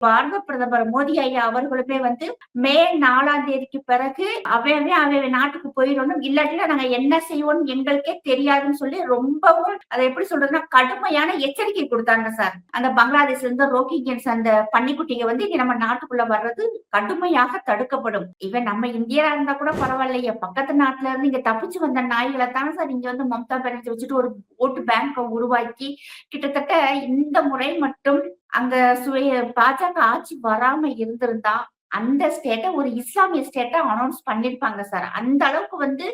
பாரத பிரதமர் மோடி ஐயா அவர்களுமே வந்து மே 4ஆம் தேதிக்கு பிறகு அவன் நாட்டுக்கு போயிடணும், இல்லாட்டினா நாங்க என்ன செய்வோம்னு எங்களுக்கே தெரியாதுன்னு சொல்லி ரொம்பவும் அதை எப்படி சொல்றதுன்னா கடுமையான எச்சரிக்கை கொடுத்தாங்க சார். அந்த பங்களாதேஷ்ல இருந்து ரோஹிங்கியன்ஸ் அந்த பன்னிக்குட்டிங்க வந்து இங்க நம்ம நாட்டுக்குள்ள வர்றது கடுமையாக தடுக்கப்படும். இவன் நம்ம இந்தியா இருந்தா கூட பரவாயில்லையே, பக்கத்து நாட்டுல இருந்து இங்க தப்பிச்சு வந்த நாய்களை தானே சார் இங்க வந்து மம்தா பானர்ஜி வச்சுட்டு ஒரு ஓட்டு பேங்கை உருவாக்கி கிட்டத்தட்ட இந்த முறை மட்டும் அங்க பாஜக ஆட்சி வராம இருந்திருந்தா அந்த ஸ்டேட்டை ஒரு இஸ்லாமிய ஸ்டேட்டை அனௌன்ஸ் பண்ணிருப்பாங்க சார். அந்த அளவுக்கு வந்து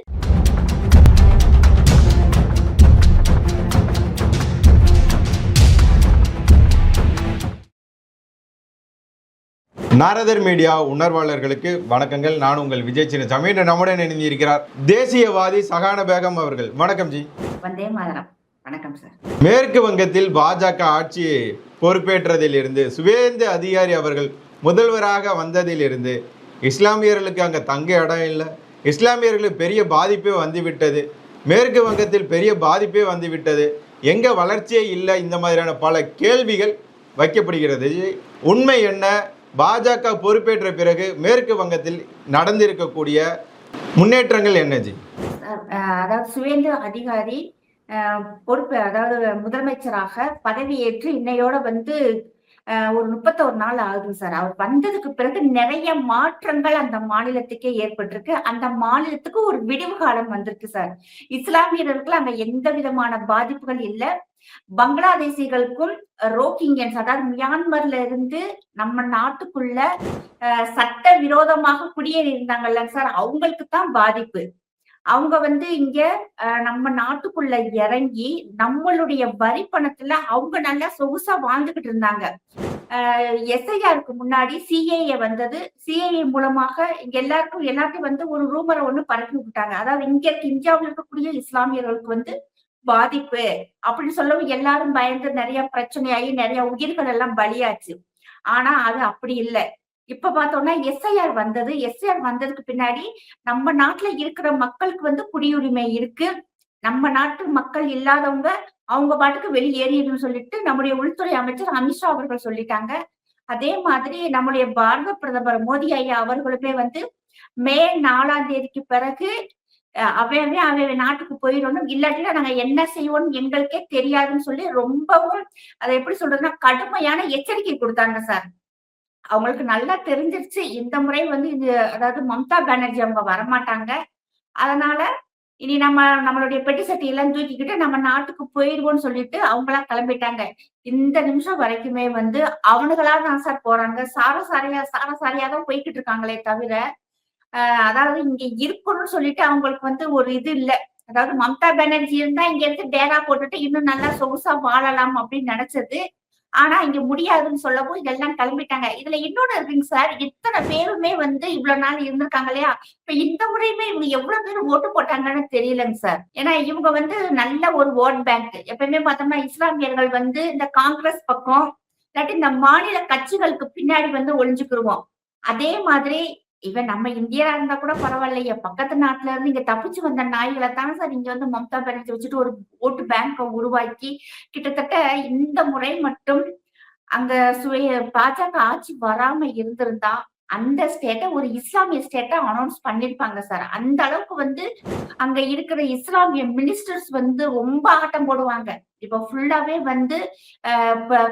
நாரதர் மீடியா உணர்வாளர்களுக்கு வணக்கங்கள். நான் உங்கள் விஜய் சின்னசாமி. நம்முடன் இணைந்திருக்கிறார் தேசியவாதி சஹானா பேகம் அவர்கள். வணக்கம் ஜி. வந்தே மாதரம். வணக்கம் சார். மேற்கு வங்கத்தில் பாஜக ஆட்சி பொறுப்பேற்றதிலிருந்து சுவேந்து அதிகாரி அவர்கள் முதல்வராக வந்ததிலிருந்து இஸ்லாமியர்களுக்கு அங்கே தங்க இடம் இல்லை, இஸ்லாமியர்களுக்கு பெரிய பாதிப்பே வந்துவிட்டது, மேற்கு வங்கத்தில் பெரிய பாதிப்பே வந்துவிட்டது, எங்கே வளர்ச்சியே இல்லை, இந்த மாதிரியான பல கேள்விகள் வைக்கப்படுகிறது. உண்மை என்ன? பாஜக பொறுப்பேற்ற பிறகு மேற்கு வங்கத்தில் நடந்திருக்கக்கூடிய முன்னேற்றங்கள் என்ன ஜி? அதாவது சுவேந்து அதிகாரி பொறுப்பு, அதாவது முதலமைச்சராக பதவியேற்று இன்னையோட வந்து ஒரு 31 நாள் ஆகுது சார். அவர் வந்ததுக்கு பிறகு நிறைய மாற்றங்கள் அந்த மாநிலத்துக்கே ஏற்பட்டிருக்கு. அந்த மாநிலத்துக்கு ஒரு விடிவு காலம் வந்திருக்கு சார். இஸ்லாமியர்களுக்கு அங்க எந்த விதமான பாதிப்புகள் இல்லை. பங்களாதேசிகளுக்கும் ரோஹிங்கியன்ஸ், அதாவது மியான்மர்ல இருந்து நம்ம நாட்டுக்குள்ள சட்ட விரோதமாக குடியேறி இருந்தாங்கல்ல சார், அவங்களுக்கு தான் பாதிப்பு. அவங்க வந்து இங்க நம்ம நாட்டுக்குள்ள இறங்கி நம்மளுடைய வரி பணத்துல அவங்க நல்லா சொகுசா வாழ்ந்துகிட்டு இருந்தாங்க. எஸ்ஐஆருக்கு முன்னாடி சிஏஏ வந்தது. சிஏஏ மூலமாக இங்க எல்லாருக்கும் வந்து ஒரு ரூமரை ஒண்ணு பரப்பி விட்டாங்க. அதாவது இந்தியாவில் இருக்கக்கூடிய இஸ்லாமியர்களுக்கு வந்து பாதிப்பு அப்படின்னு சொல்லவும் எல்லாரும் பயந்து நிறைய பிரச்சனையாகி நிறைய உயிர்கள் எல்லாம் பலியாச்சு. ஆனா அது அப்படி இல்லை. இப்ப பார்த்தோம்னா எஸ்ஐஆர் வந்தது. எஸ்ஐஆர் வந்ததுக்கு பின்னாடி நம்ம நாட்டுல இருக்கிற மக்களுக்கு வந்து குடியுரிமை இருக்கு. நம்ம நாட்டு மக்கள் இல்லாதவங்க அவங்க பாட்டுக்கு வெளியேறிடுன்னு சொல்லிட்டு நம்முடைய உள்துறை அமைச்சர் அமித்ஷா அவர்கள் சொல்லிட்டாங்க. அதே மாதிரி நம்முடைய பாரத பிரதமர் மோடி ஐயா அவர்களுமே வந்து மே 4ஆம் தேதிக்கு பிறகு அவன் நாட்டுக்கு போயிடணும், இல்லாட்டினா நாங்க என்ன செய்வோம்னு எங்களுக்கே தெரியாதுன்னு சொல்லி ரொம்பவும் அதை எப்படி சொல்றதுன்னா கடுமையான எச்சரிக்கை கொடுத்தாங்க சார். அவங்களுக்கு நல்லா தெரிஞ்சிருச்சு இந்த முறை வந்து இது, அதாவது மம்தா பானர்ஜி அவங்க வரமாட்டாங்க, அதனால இனி நம்மளுடைய பெட்டி சட்டி எல்லாம் தூக்கிக்கிட்டு நம்ம நாட்டுக்கு போயிடுவோம்னு சொல்லிட்டு அவங்களா கிளம்பிட்டாங்க. இந்த நிமிஷம் வரைக்குமே வந்து அவனுங்களா தான் சார் போறாங்க. சாரசாரியா தான் போய்கிட்டு இருக்காங்களே தவிர அதாவது இங்க இருக்கணும்னு சொல்லிட்டு அவங்களுக்கு வந்து ஒரு இது இல்ல. அதாவது மம்தா பானர்ஜி இருந்தா இங்க இருந்து டேரா போட்டுட்டு இன்னும் நல்லா சொகுசா வாழலாம் அப்படின்னு நினைச்சது. ஆனா இங்க முடியாதுன்னு சொல்லவும் இதெல்லாம் கிளம்பிட்டாங்க. இதுல இன்னொன்னு இருக்குங்க சார், இத்தனை பேருமே வந்து இவ்வளவு நாள் இருந்திருக்காங்க இல்லையா, இப்ப இந்த முறையுமே இவங்க எவ்வளவு பேர் ஓட்டு போட்டாங்கன்னு தெரியலங்க சார். ஏன்னா இவங்க வந்து நல்ல ஒரு ஓட் பேங்க். எப்பயுமே பார்த்தோம்னா இஸ்லாமியர்கள் வந்து இந்த காங்கிரஸ் பக்கம் இல்லாட்டி இந்த மாநில கட்சிகளுக்கு பின்னாடி வந்து ஒளிஞ்சுக்கிருவோம். அதே மாதிரி இவன் நம்ம இந்தியா இருந்தா கூட பரவாயில்லையே, பக்கத்து நாட்டுல இருந்து இங்க தப்பிச்சு வந்த நாய்களை தானே சார் இங்க வந்து மம்தா பானர்ஜி வச்சுட்டு ஒரு ஓட்டு பேங்கை உருவாக்கி கிட்டத்தட்ட இந்த முறை மட்டும் அங்க பாஜக ஆட்சி வராம இருந்திருந்தா அந்த ஸ்டேட்டை ஒரு இஸ்லாமிய ஸ்டேட்டை அனௌன்ஸ் பண்ணிருப்பாங்க சார். அந்த அளவுக்கு வந்து அங்க இருக்கிற இஸ்லாமிய மினிஸ்டர்ஸ் வந்து ரொம்ப ஆட்டம் போடுவாங்க. இப்ப ஃபுல்லாவே வந்து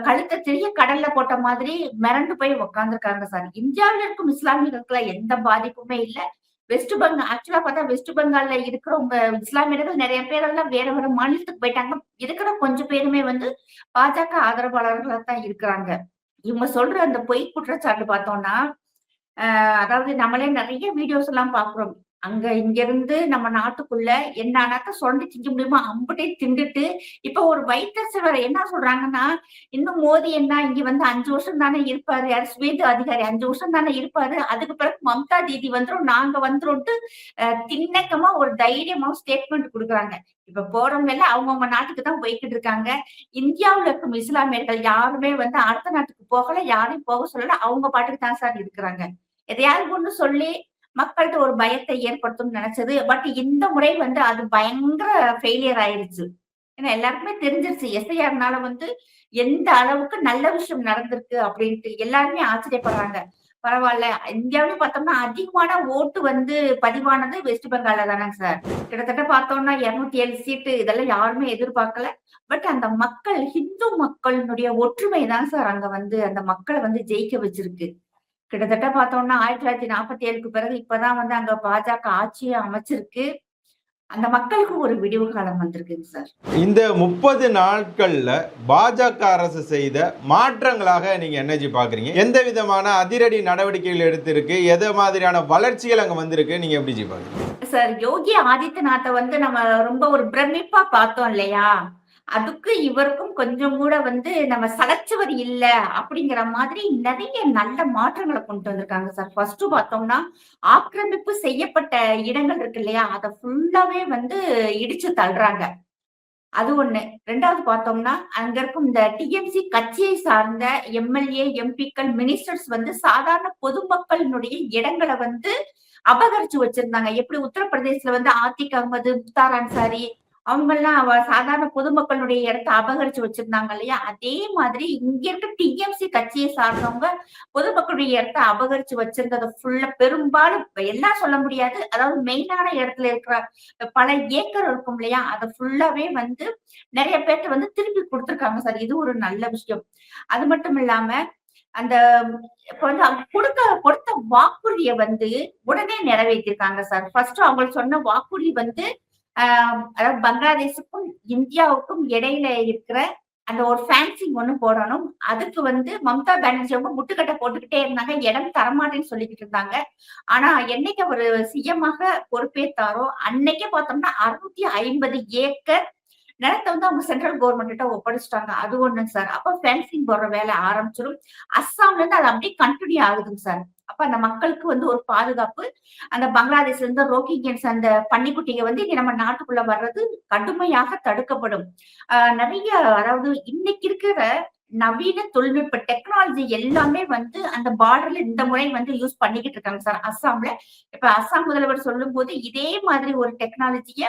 கழுத்தை திரிய கடல்ல போட்ட மாதிரி மிரண்டு போய் உக்காந்துருக்காங்க சார். இந்தியாவில இருக்கும் இஸ்லாமியர்களுக்கு எந்த பாதிப்புமே இல்லை. வெஸ்ட் பெங்கால் ஆக்சுவலா பார்த்தா வெஸ்ட் பெங்கால்ல இருக்கிறவங்க இஸ்லாமியர்கள் நிறைய பேரெல்லாம் வேற வேற மாநிலத்துக்கு போயிட்டாங்க. இருக்கிற கொஞ்சம் பேருமே வந்து பாஜக ஆதரவாளர்களா தான் இருக்கிறாங்க. இவங்க சொல்ற அந்த பொய் குற்றச்சாட்டு பார்த்தோம்னா அதாவது நம்மளே நிறைய வீடியோஸ் எல்லாம் பாக்குறோம். இங்க இருந்து நம்ம நாட்டுக்குள்ள என்னன்னாக்க சுரண்டி திங்க முடியுமா அம்புட்டையும் திண்டுட்டு இப்ப ஒரு வைத்தறிச்சல் என்ன சொல்றாங்கன்னா, இன்னும் மோடி என்ன இங்க வந்து 5 வருஷம் தானே இருப்பாரு, யார் சுவேந்து அதிகாரி 5 வருஷம் தானே இருப்பாரு, அதுக்கு பிறகு மம்தா தீதி வந்துரும், நாங்க வந்துரும்ட்டு திண்ணக்கமா ஒரு தைரியமா ஸ்டேட்மெண்ட் கொடுக்குறாங்க. இப்ப போறவங்க எல்லாம் அவங்கவுங்க நாட்டுக்கு தான் போய்கிட்டு இருக்காங்க. இந்தியாவுல இருக்கும் இஸ்லாமியர்கள் யாருமே வந்து அடுத்த நாட்டுக்கு போகல, யாரையும் போக சொல்லல, அவங்க பாட்டுக்கு தான் சார் இருக்கிறாங்க. எதையாவது ஒண்ணு சொல்லி மக்கள்கிட்ட ஒரு பயத்தை ஏற்படுத்தும்னு நினைச்சது. பட் இந்த முறை வந்து அது பயங்கர ஃபெயிலியர் ஆயிருச்சு. ஏன்னா எல்லாருக்குமே தெரிஞ்சிருச்சு எஸ்ஐஆர்னால வந்து எந்த அளவுக்கு நல்ல விஷயம் நடந்திருக்கு அப்படின்ட்டு எல்லாருமே ஆச்சரியப்படுறாங்க. பரவால்ல. இந்தியாவிலே பார்த்தோம்னா அதிகமான ஓட்டு வந்து பதிவானது வெஸ்ட் பெங்கால்ல தானங்க சார். கிட்டத்தட்ட பார்த்தோம்னா 207 சீட்டு இதெல்லாம் யாருமே எதிர்பார்க்கல. பட் அந்த மக்கள் ஹிந்து மக்களினுடைய ஒற்றுமை தான் சார் அங்க வந்து அந்த மக்கள வந்து ஜெயிக்க வச்சிருக்கு. கிட்டத்தட்ட பார்த்தோம்னா 1947க்கு பிறகு இப்பதான் வந்து அங்க பாஜக ஆட்சியே அமைச்சிருக்கு. அந்த மக்களுக்கு ஒரு விடிவு காலம் வந்திருக்குங்க சார். இந்த 30 நாட்கள்ல பாஜக அரசு செய்த மாற்றங்களாக நீங்க என்னஜி பாக்குறீங்க? எந்த விதமான அதிரடி நடவடிக்கைகள் எடுத்திருக்கு? எது மாதிரியான வளர்ச்சிகள் அங்க வந்திருக்கு? நீங்க எப்படி ஜி பாக்குறீங்க? சார் யோகி ஆதித்யநாத்த வந்து நம்ம ரொம்ப ஒரு பிரமிப்பா பார்த்தோம் இல்லையா? அதுக்கு இவருக்கும் கொஞ்சம் கூட வந்து நம்ம சளைச்சவர் இல்ல அப்படிங்கிற மாதிரி நெறைய நல்ல மாற்றங்கள கொண்டு வந்திருக்காங்க சார். ஃபர்ஸ்ட்டு பார்த்தோம்னா, ஆக்கிரமிப்பு செய்யப்பட்ட இடங்கள் இருக்கு இல்லையா? அத ஃபுல்லாவே வந்து இடிச்சு தள்ளுறாங்க. அது ஒண்ணு. 2வது பார்த்தோம்னா, அங்க இருக்கும் இந்த டிஎம்சி கட்சியை சார்ந்த எம்எல்ஏ, எம்பிக்கள், மினிஸ்டர்ஸ் வந்து சாதாரண பொதுமக்களினுடைய இடங்கள வந்து அபகரிச்சு வச்சிருந்தாங்க. எப்படி உத்தரப்பிரதேசல வந்து ஆத்திக் அகமது, முக்தார் அன்சாரி அவங்கலாம் சாதாரண பொதுமக்களுடைய இடத்த அபகரிச்சு வச்சிருந்தாங்க இல்லையா? அதே மாதிரி இங்க இருக்க டிஎம்சி கட்சியை சார்ந்தவங்க பொதுமக்களுடைய இடத்த அபகரிச்சு வச்சிருந்தத ஃபுல்லா பெரும்பாலும் எல்லாம் சொல்ல முடியாது. அதாவது மெயினான இடத்துல இருக்கிற பல ஏக்கர் இருக்கும் இல்லையா? அத ஃபுல்லாவே வந்து நெறைய பேர்ட்ட வந்து திருப்பி குடுத்துருக்காங்க சார். இது ஒரு நல்ல விஷயம். அது மட்டும் இல்லாம, அந்த இப்ப வந்து அவங்க கொடுத்த வாக்குறுதிய வந்து உடனே நிறைவேத்தியிருக்காங்க சார். ஃபர்ஸ்ட் அவங்க சொன்ன வாக்குறுதி வந்து, அ அதாவது பங்களாதேஷுக்கும், இந்தியாவுக்கும் இடையில இருக்கிற அந்த ஒரு ஃபேன்சிங் ஒண்ணு போடணும். அதுக்கு வந்து மம்தா பானர்ஜி அவங்க முட்டுக்கட்டை போட்டுக்கிட்டே இருந்தாங்க. இடம் தரமாட்டேன்னு சொல்லிக்கிட்டு இருந்தாங்க. ஆனா என்னைக்கு அவரு சிஎம்மாக பொறுப்பேத்தாரோ, அன்னைக்கே பார்த்தோம்னா 650 ஏக்கர் நிலத்த வந்து அவங்க சென்ட்ரல் கவர்மெண்ட் கிட்ட ஒப்படைச்சுட்டாங்க. அது ஒண்ணுங்க சார். அப்ப ஃபென்சிங் போடுற வேலை ஆரம்பிச்சிரும். அஸ்ஸாம்ல இருந்து அது அப்படியே கன்டின்யூ ஆகுதுங்க சார். அப்ப அந்த மக்களுக்கு வந்து ஒரு பாதுகாப்பு. அந்த பங்களாதேஷ்ல இருந்து ரோஹிங்கியன்ஸ் அந்த பன்னிக்குட்டிக வந்து இங்க நம்ம நாட்டுக்குள்ள வர்றது கடுமையாக தடுக்கப்படும். நெறைய அதாவது இன்னைக்கு இருக்கிற நவீன தொழில்நுட்ப டெக்னாலஜி எல்லாமே வந்து அந்த பார்டர்ல இந்த முறை வந்து யூஸ் பண்ணிக்கிட்டு இருக்காங்க சார் அஸ்ஸாம்ல. இப்ப அஸ்ஸாம் முதல்வர் சொல்லும்போது இதே மாதிரி ஒரு டெக்னாலஜிய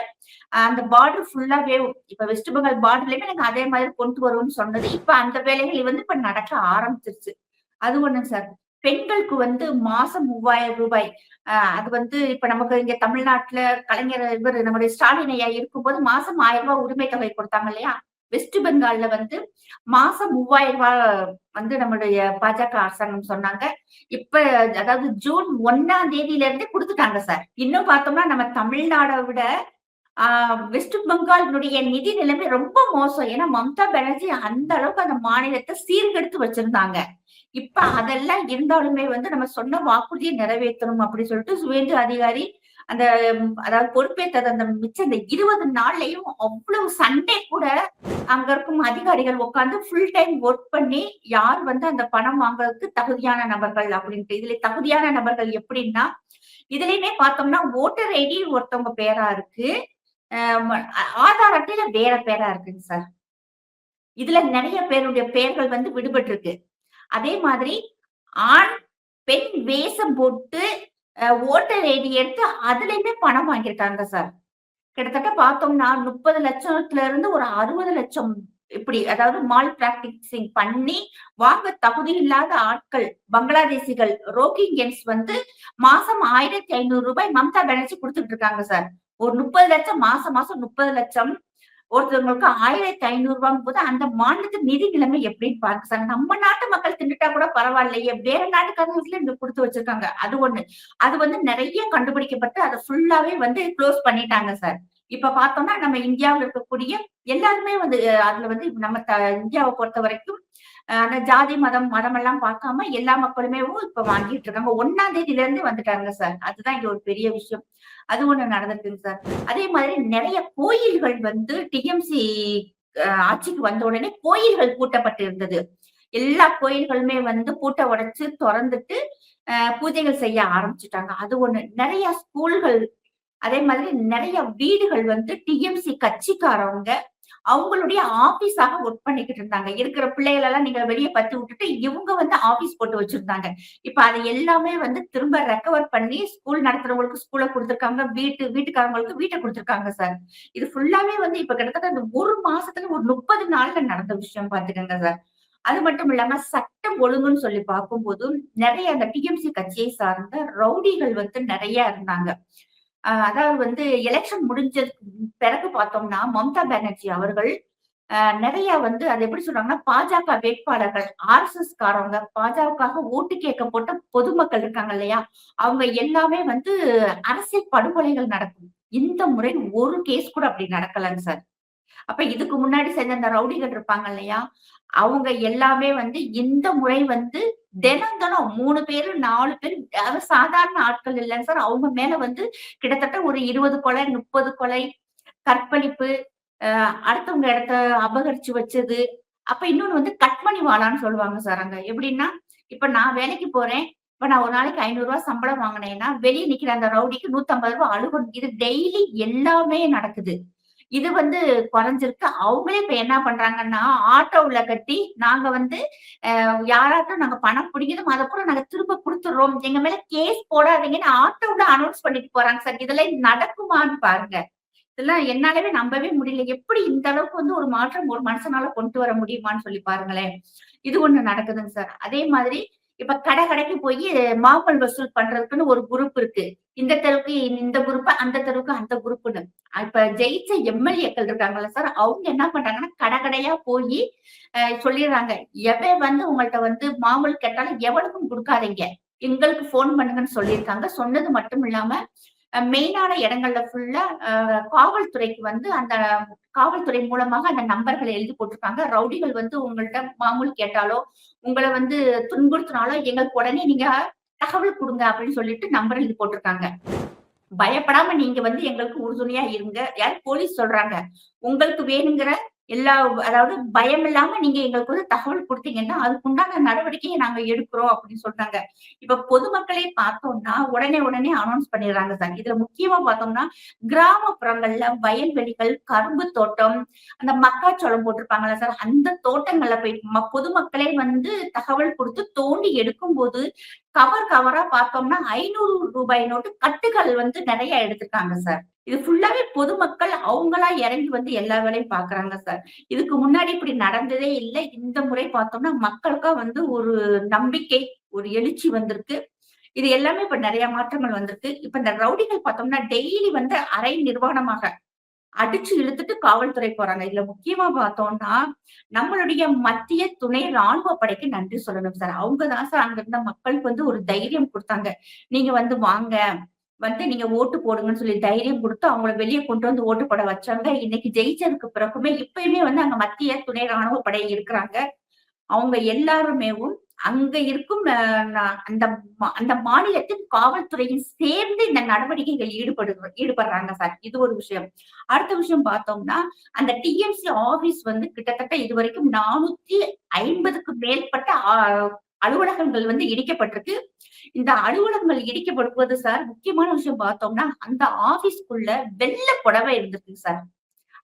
அந்த பார்டர் ஃபுல்லாவே இப்ப வெஸ்ட் பெங்கால் பார்டர்லயுமே நாங்க அதே மாதிரி கொண்டு வருவோம்னு சொன்னது. இப்ப அந்த வேலைகள் வந்து இப்ப நடக்க ஆரம்பிச்சிருச்சு. அது ஒண்ணுங்க சார். பெண்களுக்கு வந்து மாசம் ரூ. 3000 அது வந்து இப்ப நமக்கு இங்க தமிழ்நாட்டுல கலைஞர் இவரு நம்முடைய ஸ்டாலின் ஐயா இருக்கும்போது மாசம் ரூ. 1000 உரிமை தொகை கொடுத்தாங்க இல்லையா? வெஸ்ட் பெங்கால்ல வந்து மாசம் ரூ. 3000 வந்து நம்முடைய பாஜக அரசாங்கம் சொன்னாங்க. இப்ப அதாவது ஜூன் 1ஆம் தேதியில இருந்தே குடுத்துட்டாங்க சார். இன்னும் பார்த்தோம்னா நம்ம தமிழ்நாட விட ஆ வெஸ்ட் பெங்காலினுடைய நிதி நிலைமை ரொம்ப மோசம். ஏன்னா மம்தா பானர்ஜி அந்த அளவுக்கு அந்த மாநிலத்த சீர்கெடுத்து வச்சிருந்தாங்க. இப்ப அதெல்லாம் இருந்தாலுமே வந்து நம்ம சொன்ன வாக்குறுதிய நிறைவேத்தணும் அப்படின்னு சொல்லிட்டு சுவேந்து அதிகாரி அந்த அதாவது பொறுப்பேத்தது அந்த மிச்சம் இந்த 20 நாள்லயும் அவ்வளவு சண்டே கூட அங்க இருக்கும் அதிகாரிகள் உட்கார்ந்து ஃபுல் டைம் ஒர்க் பண்ணி யார் வந்து அந்த பணம் வாங்குறதுக்கு தகுதியான நபர்கள் அப்படின்ட்டு. இதுல தகுதியான நபர்கள் எப்படின்னா, இதுலயுமே பார்த்தோம்னா வோட்டர் ஐடி ஒருத்தவங்க பேரா இருக்கு. ஆதார் அட்டையில வேற பேரா இருக்குங்க சார். இதுல நெறைய பேருடைய பெயர்கள் வந்து விடுபட்டிருக்கு. அதே மாதிரி ஆண், பெண் வேஷம் போட்டு வோட்டர் ஐடி எடுத்து அதுலயுமே பணம் வாங்கியிருக்காங்க சார். கிட்டத்தட்ட பார்த்தோம்னா 30,00,000த்துல இருந்து ஒரு 60,00,000 இப்படி அதாவது மால் பிராக்டிசிங் பண்ணி வாங்க தகுதி இல்லாத ஆட்கள், பங்களாதேசிகள், ரோஹிங்கியன்ஸ் வந்து மாசம் ரூ. 1,500 மம்தா பானர்ஜி குடுத்துட்டு இருக்காங்க சார். ஒரு 30,00,000 மாசம் மாசம் 30,00,000 ஒருத்தவங்களுக்கு ரூ. 1,500 போது அந்த மாநிலத்தின் நிதி நிலைமை எப்படின்னு பாருங்க சார். நம்ம நாட்டு மக்கள் தின்னுட்டா கூட பரவாயில்லையே. வேற நாட்டுக்காரங்களுக்கு இங்க குடுத்து வச்சிருக்காங்க. அது ஒண்ணு. அது வந்து நெறைய கண்டுபிடிக்கப்பட்டு அத ஃபுல்லாவே வந்து குளோஸ் பண்ணிட்டாங்க சார். இப்ப பார்த்தோம்னா நம்ம இந்தியாவுல இருக்கக்கூடிய எல்லாருமே வந்து அதுல வந்து நம்ம இந்தியாவ பொறுத்தவரைக்கும் அந்த ஜாதி, மதம் எல்லாம் பார்க்காம எல்லா மக்களுமே இப்ப வாங்கிட்டு இருக்காங்க. 1ஆம் தேதியில இருந்தே வந்துட்டாங்க சார். அதுதான் இங்க ஒரு பெரிய விஷயம். அது ஒண்ணு நடந்திருக்குங்க சார். அதே மாதிரி நெறைய கோயில்கள் வந்து டிஎம்சி ஆட்சிக்கு வந்த உடனே கோயில்கள் பூட்டப்பட்டு இருந்தது. எல்லா கோயில்களுமே வந்து பூட்ட உடைச்சு தொறந்துட்டு பூஜைகள் செய்ய ஆரம்பிச்சுட்டாங்க. அது ஒண்ணு. நெறைய ஸ்கூல்கள் அதே மாதிரி நெறைய வீடுகள் வந்து டிஎம்சி கட்சிக்காரவங்க அவங்களுடைய ஆபீஸாக ஒர்க் பண்ணிக்கிட்டு இருந்தாங்க. இருக்கிற பிள்ளைகள் எல்லாம் நீங்க வெளிய பத்தி விட்டுட்டு, இவங்க வந்து ஆபீஸ் போட்டு வச்சிருந்தாங்க. இப்ப அது எல்லாமே வந்து திரும்ப ரெக்கவர் பண்ணி ஸ்கூல் நடத்துறவங்களுக்கு ஸ்கூல குடுத்துருக்காங்க. வீட்டுக்காரங்களுக்கு வீட்ட குடுத்துருக்காங்க சார். இது ஃபுல்லாவே வந்து இப்ப கிட்டத்தட்ட அந்த 1 மாசத்துல ஒரு 30 நாள்ல நடந்த விஷயம் பாத்துக்கங்க சார். அது மட்டும் இல்லாம சட்டம் ஒழுங்குன்னு சொல்லி பார்க்கும்போது, நெறைய அந்த டிஎம்சி கட்சியை சார்ந்த ரவுடிகள் வந்து நெறைய இருந்தாங்க. அதாவது வந்து எலக்ஷன் முடிஞ்சதுக்கு பிறகு பார்த்தோம்னா, மம்தா பானர்ஜி அவர்கள் நெறைய வந்து அது எப்படி சொல்றாங்கன்னா, பாஜக வேட்பாளர்கள், ஆர்எஸ்எஸ் காரவங்க, பாஜகவுக்காக ஓட்டு கேட்க போட்ட பொதுமக்கள் இருக்காங்க இல்லையா? அவங்க எல்லாமே வந்து அரசியல் படுகொலைகள் நடக்கும். இந்த முறை ஒரு கேஸ் கூட அப்படி நடக்கலங்க சார். அப்ப இதுக்கு முன்னாடி செஞ்ச அந்த ரவுடிகள் இருப்பாங்க இல்லையா? அவங்க எல்லாமே வந்து இந்த முறை வந்து தினம் தினம் 3 பேரு, 4 பேரு அதாவது சாதாரண ஆட்கள் இல்லங்க சார். அவங்க மேல வந்து கிட்டத்தட்ட ஒரு 20 கொலை, 30 கொலை, கற்பழிப்பு, அ அடுத்தவங்க இடத்த அபகரிச்சு வச்சது. அப்ப இன்னொன்னு வந்து கட்மணி வாலான்னு சொல்லுவாங்க சார் அங்க. எப்படின்னா, இப்ப நான் வேலைக்கு போறேன். இப்ப நான் ஒரு நாளைக்கு ரூ. 500 சம்பளம் வாங்கினேன்னா, வெளிய நிக்கிற அந்த ரவுடிக்கு ரூ. 150 அழுகணும். இது டெய்லி எல்லாமே நடக்குது. இது வந்து குறைஞ்சிருக்கு. அவங்களே இப்ப என்ன பண்றாங்கன்னா, ஆட்டோவுல கட்டி நாங்க வந்து யாராட்டும் நாங்க பணம் பிடிக்குதோ அத கூட நாங்க திரும்ப குடுத்துடுறோம். எங்க மேல கேஸ் போடாதீங்கன்னு ஆட்டோவுல அனௌன்ஸ் பண்ணிட்டு போறாங்க சார். இதெல்லாம் நடக்குமான்னு பாருங்க. இதெல்லாம் என்னாலவே நம்பவே முடியல. எப்படி இந்த அளவுக்கு வந்து ஒரு மாற்றம் ஒரு மனுஷனால கொண்டு வர முடியுமான்னு சொல்லி பாருங்களேன். இது ஒண்ணு நடக்குதுங்க சார். அதே மாதிரி இப்ப கடைக்கு போயி மாமல் வசூல் பண்றதுக்குன்னு ஒரு குரூப் இருக்கு. இந்த தெருவுக்கு இந்த குரூப், அந்த தெருவுக்கு அந்த குரூப்ன்னு. இப்ப ஜெயிச்ச எம்எல்ஏக்கள் இருக்காங்கல்ல சார், அவங்க என்ன பண்றாங்கன்னா, கடையா போயி சொல்லிர்றாங்க. எவன் வந்து உங்கள்ட்ட வந்து மாமூல் கேட்டாலும் எவனுக்கும் குடுக்காதீங்க. எங்களுக்கு ஃபோன் பண்ணுங்கன்னு சொல்லியிருக்காங்க. சொன்னது மட்டும் இல்லாம, மெயினான இடங்கள்ல ஃபுல்லா காவல்துறைக்கு வந்து அந்த காவல்துறை மூலமாக அந்த நம்பர்கள எழுதி போட்டுருக்காங்க. ரவுடிகள் வந்து உங்கள்ட்ட மாமூல் கேட்டாலோ, உங்கள வந்து துன்புறுத்தினாலோ எங்களுக்கு உடனே நீங்க தகவல் குடுங்க அப்படின்னு சொல்லிட்டு நம்பர் எழுதி போட்டுருக்காங்க. பயப்படாம நீங்க வந்து எங்களுக்கு உறுதுணையா இருங்க. யார் போலீஸ் சொல்றாங்க. உங்களுக்கு வேணுங்கிற எல்லா அதாவது பயம் இல்லாம நீங்க எங்களுக்கு வந்து தகவல் குடுத்தீங்கன்னா, அதுக்குண்டான நடவடிக்கைய நாங்க எடுக்கிறோம் அப்படின்னு சொல்றாங்க. இப்ப பொதுமக்களே பார்த்தோம்னா, உடனே அனௌன்ஸ் பண்ணிடுறாங்க சார். இதுல முக்கியமா பார்த்தோம்னா, கிராமப்புறங்கள்ல வயல்வெளிகள், கரும்பு தோட்டம், அந்த மக்காச்சோளம் போட்டிருப்பாங்கல்ல சார், அந்த தோட்டங்கள்ல போய் பொதுமக்களே வந்து தகவல் குடுத்து தோண்டி எடுக்கும்போது, கவரா பார்த்தோம்னா ரூ. 500 நோட்டு கட்டுகள் வந்து நெறைய எடுத்திருக்காங்க சார். இது ஃபுல்லாவே பொதுமக்கள் அவங்களா இறங்கி வந்து எல்லா வேலையும் பார்க்குறாங்க சார். இதுக்கு முன்னாடி இப்படி நடந்ததே இல்ல. இந்த முறை பார்த்தோம்னா, மக்களுக்கா வந்து ஒரு நம்பிக்கை, ஒரு எழுச்சி வந்திருக்கு. இது எல்லாமே இப்ப நெறைய மாற்றங்கள் வந்திருக்கு. இப்ப இந்த ரவுடிகள் பார்த்தோம்னா, டெய்லி வந்து அரை நிர்வாணமாக அடிச்சு இழுத்துட்டு காவல்துறை போறாங்க. இதுல முக்கியமா பார்த்தோம்னா, நம்மளுடைய மத்திய துணை ராணுவ படைக்கு நன்றி சொல்லணும் சார். அவங்க தான் சார் அங்க இருந்த மக்களுக்கு வந்து ஒரு தைரியம் குடுத்தாங்க. நீங்க வந்து வாங்க, வந்து நீங்க ஓட்டு போடுங்கன்னு சொல்லி தைரியம் குடுத்து அவங்கள வெளிய கொண்டு வந்து ஓட்டு போட வச்சாங்க. இன்னைக்கு ஜெயிச்சதுக்கு பிறகுமே இப்பயுமே வந்து அங்க மத்திய துணை ராணுவ படை இருக்கிறாங்க. அவங்க எல்லாருமேவும் அங்க இருக்கும் அந்த மாநிலத்தின் காவல்துறையும் சேர்ந்து இந்த நடவடிக்கைகள் ஈடுபடுறாங்க சார். இது ஒரு விஷயம். அடுத்த விஷயம் பார்த்தோம்னா, அந்த டிஎம்சி ஆபீஸ் வந்து கிட்டத்தட்ட இதுவரைக்கும் 450க்கு மேற்பட்ட அலுவலகங்கள் வந்து இடிக்கப்பட்டிருக்கு. இந்த அலுவலகங்கள் இடிக்கப்படுவது சார் முக்கியமான விஷயம் பார்த்தோம்னா, அந்த ஆபீஸ்க்குள்ள வெள்ள புடவை இருந்திருக்கு சார்.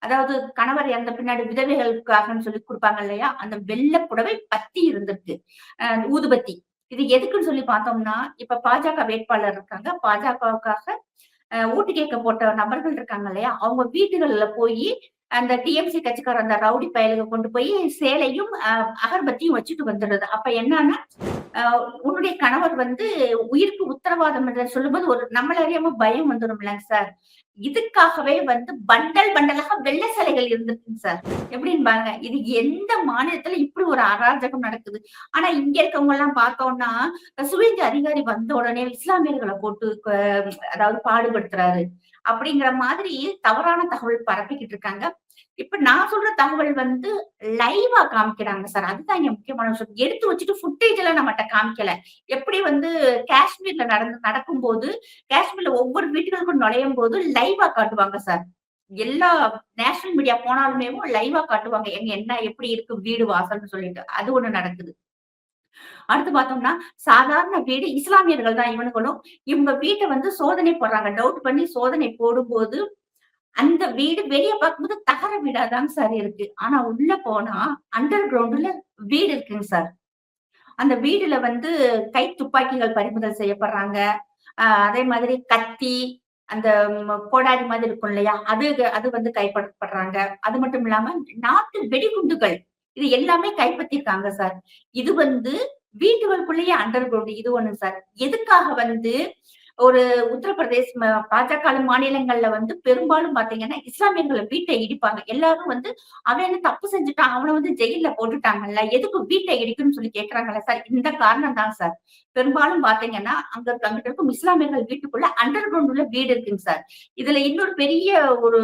அதாவது கணவர் இறந்த பின்னாடி விதவைகளுக்காகன்னு சொல்லி குடுப்பாங்க இல்லையா? அந்த வெள்ள புடவை பத்தி இருந்திருக்கு. ஊதுபத்தி. இது எதுக்குன்னு சொல்லி பார்த்தோம்னா, இப்ப பாஜக வேட்பாளர் இருக்காங்க. பாஜகவுக்காக ஓட்டு கேட்க போட்ட நபர்கள் இருக்காங்க இல்லையா? அவங்க வீடுகள்ல போயி அந்த டிஎம்சி கட்சிக்கார அந்த ரவுடி பயலுக கொண்டு போய் சேலையும், அகர்பத்தியும் வச்சுட்டு வந்துடுது. அப்ப என்னன்னா, உன்னுடைய கணவர் வந்து உயிருக்கு உத்தரவாதம் என்று சொல்லும்போது ஒரு நம்மள அறியாம பயம் வந்துரும்லங்க சார். இதுக்காகவே வந்து பண்டலாக வெள்ள சிலைகள் இருந்திருக்குங்க சார். எப்படின்னு பாருங்க. இது எந்த மாநிலத்துல இப்படி ஒரு அராஜகம் நடக்குது. ஆனா இங்க இருக்கவங்க எல்லாம் பார்த்தோம்னா, சுவேந்து அதிகாரி வந்த உடனே இஸ்லாமியர்கள போட்டு அதாவது பாடுபடுத்துறாரு. அப்படிங்கிற மாதிரி தவறான தகவல் பரப்பிக்கிட்டு இருக்காங்க. இப்ப நான் சொல்ற தகவல் வந்து லைவா காமிக்கிறாங்க சார். அதுதான் இங்க முக்கியமான விஷயம். எடுத்து வச்சுட்டு ஃபுட்டேஜ் எல்லாம் நம்மட்ட காமிக்கல. எப்படி வந்து காஷ்மீர்ல நடக்கும்போது, காஷ்மீர்ல ஒவ்வொரு வீட்டுகளுக்கும் நுழையும்போது லைவா காட்டுவாங்க சார். எல்லா நேஷனல் மீடியா போனாலுமேவும் லைவா காட்டுவாங்க. எங்க என்ன எப்படி இருக்கு வீடு வாசல்ன்னு சொல்லிட்டு. அது ஒண்ணு நடக்குது. அடுத்து பார்த்தோம்னா, சாதாரண வீடு இஸ்லாமியர்கள் தான் இவனுங்களும். இவங்க வீட்ட வந்து சோதனை போடுறாங்க. டவுட் பண்ணி சோதனை போடும்போது அந்த வீடு வெளிய பார்க்கும்போது தகர வீடாதாங்க சார் இருக்கு. ஆனா உள்ள போனா அண்டர் கிரவுண்ட்ல வீடு இருக்குங்க சார். அந்த வீடுல வந்து கை துப்பாக்கிகள் பறிமுதல் செய்யப்படுறாங்க. அதே மாதிரி கத்தி, அந்த கோடாரி மாதிரி இருக்கும் இல்லையா? அது வந்து கைப்பற்றப்படுறாங்க. அது மட்டும் இல்லாம நாட்டு வெடிகுண்டுகள் இது எல்லாமே கைப்பற்றியிருக்காங்க சார். இது வந்து வீட்டுகளுக்குள்ளேயே அண்டர் கிரவுண்ட் இது ஒண்ணு சார். எதுக்காக வந்து ஒரு உத்தரப்பிரதேஷ் பாஜக மாநிலங்கள்ல வந்து பெரும்பாலும் பாத்தீங்கன்னா, இஸ்லாமியர்கள் வீட்டை இடிப்பாங்க. எல்லாரும் வந்து அவன் என்ன தப்பு செஞ்சுட்டான், அவன வந்து ஜெயில்ல போட்டுட்டாங்கல்ல, எதுக்கு வீட்டை இடிக்கணும்னு சொல்லி கேட்கறாங்கல்ல சார். இந்த காரணம் தான் சார். பெரும்பாலும் பாத்தீங்கன்னா, அங்கிட்டு இருக்கும் இஸ்லாமியர்கள் வீட்டுக்குள்ள அண்டர் கிரவுண்ட் உள்ள வீடு இருக்குங்க சார். இதுல இன்னொரு பெரிய ஒரு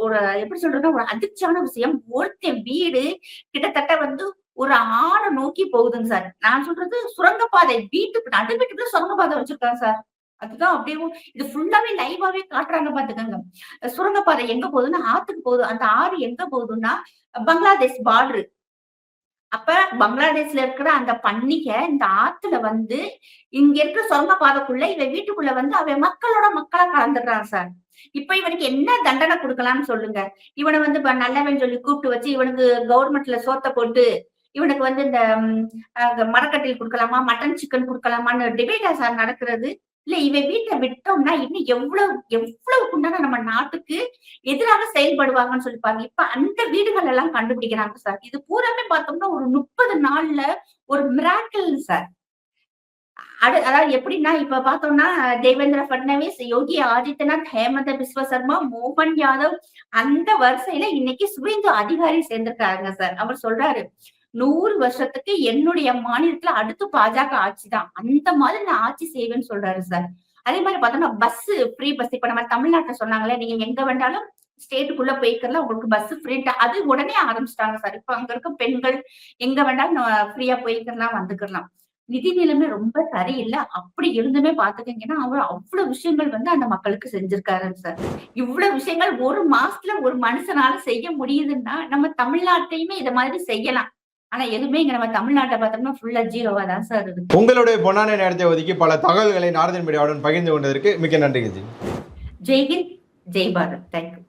ஒரு எப்படி சொல்றதுன்னா, ஒரு அதிர்ச்சியான விஷயம். ஒருத்தன் வீடு கிட்டத்தட்ட வந்து ஒரு ஆற நோக்கி போகுதுங்க சார். நான் சொல்றது சுரங்கப்பாதை. வீட்டுக்கு நடு வீட்டுக்குள்ள சுரங்கப்பாதை வச்சிருக்காங்க சார். அதுதான் அப்படியே இது ஃபுல்லாவே லைவாவே காட்டுறாங்க பாத்துக்கங்க. சுரங்கப்பாதை எங்க போகுதுன்னா, ஆத்துக்கு போகுது. அந்த ஆறு எங்க போகுதுன்னா, பங்களாதேஷ் பார்டர். அப்ப பங்களாதேஷ்ல இருக்கிற அந்த பன்னிக இந்த ஆத்துல வந்து இங்க இருக்கிற சுரங்கப்பாதைக்குள்ள இவன் வீட்டுக்குள்ள வந்து அவன் மக்களோட மக்களா கலந்துடுறான் சார். இப்ப இவனுக்கு என்ன தண்டனை குடுக்கலாம்னு சொல்லுங்க. இவனை வந்து நல்லவன் சொல்லி கூப்பிட்டு வச்சு இவனுக்கு கவர்மெண்ட்ல சோத்த போட்டு இவனுக்கு வந்து இந்த மரக்கட்டில் குடுக்கலாமா, மட்டன் சிக்கன் குடுக்கலாமான்னு டிபேட்டா சார் நடக்கிறது. இல்ல இவன் வீட்டை விட்டோம்னா இன்னும் எவ்வளவுக்கு உண்டான நம்ம நாட்டுக்கு எதிராக செயல்படுவாங்கன்னு சொல்லி பாருங்க. இப்ப அந்த வீடுகள் எல்லாம் கண்டுபிடிக்கிறாங்க சார். இது பூராமே பார்த்தோம்னா ஒரு 30 நாள்ல ஒரு மிராக்கிள் சார். அதாவது எப்படின்னா, இப்ப பார்த்தோம்னா, தேவேந்திர பட்னவிஸ், யோகி ஆதித்யநாத், ஹேமந்த பிஸ்வ சர்மா, மோகன் யாதவ் அந்த வரிசையில இன்னைக்கு சுவேந்து அதிகாரி சேர்ந்திருக்காங்க சார். அவர் சொல்றாரு, 100 வருஷத்துக்கு என்னுடைய மாநிலத்துல அடுத்து பாஜக ஆட்சி தான். அந்த மாதிரி நான் ஆட்சி செய்வேன்னு சொல்றாரு சார். அதே மாதிரி பார்த்தோம்னா, ஃப்ரீ பஸ். இப்ப நம்ம தமிழ்நாட்டுல சொன்னாங்களே, நீங்க எங்க வேண்டாலும் ஸ்டேட்டுக்குள்ள போய்க்கலாம். உங்களுக்கு பஸ் ஃப்ரீ. அது உடனே ஆரம்பிச்சிட்டாங்க சார். இப்ப அங்க இருக்க பெண்கள் எங்க வேண்டாலும் ஃப்ரீயா போய்க்கலாம், வந்துக்கலாம். நிதி நிலைமை ரொம்ப சரியில்ல. அப்படி இருந்துமே பாத்துட்டீங்கன்னா, அவரு அவ்வளவு விஷயங்கள் வந்து அந்த மக்களுக்கு செஞ்சிருக்காருங்க சார். இவ்வளவு விஷயங்கள் ஒரு மாசத்துல ஒரு மனுஷனால செய்ய முடியுதுன்னா, நம்ம தமிழ்நாட்டையுமே இத மாதிரி செய்யலாம். ஆனா எதுவுமே இங்க நம்ம தமிழ்நாட்ட பார்த்தோம்னா ஃபுல்லா ஜீரோவா தான் சார் இருக்கு. உங்களுடைய பொன்னான நேரத்தை ஒதுக்கி பல தகவல்களை நார்தன் மீடியாவுடன் பகிர்ந்து கொண்டதற்கு மிக்க நன்றி. ஜெய் ஹிந்த், ஜெய் பாரத். தேங்க்யூ.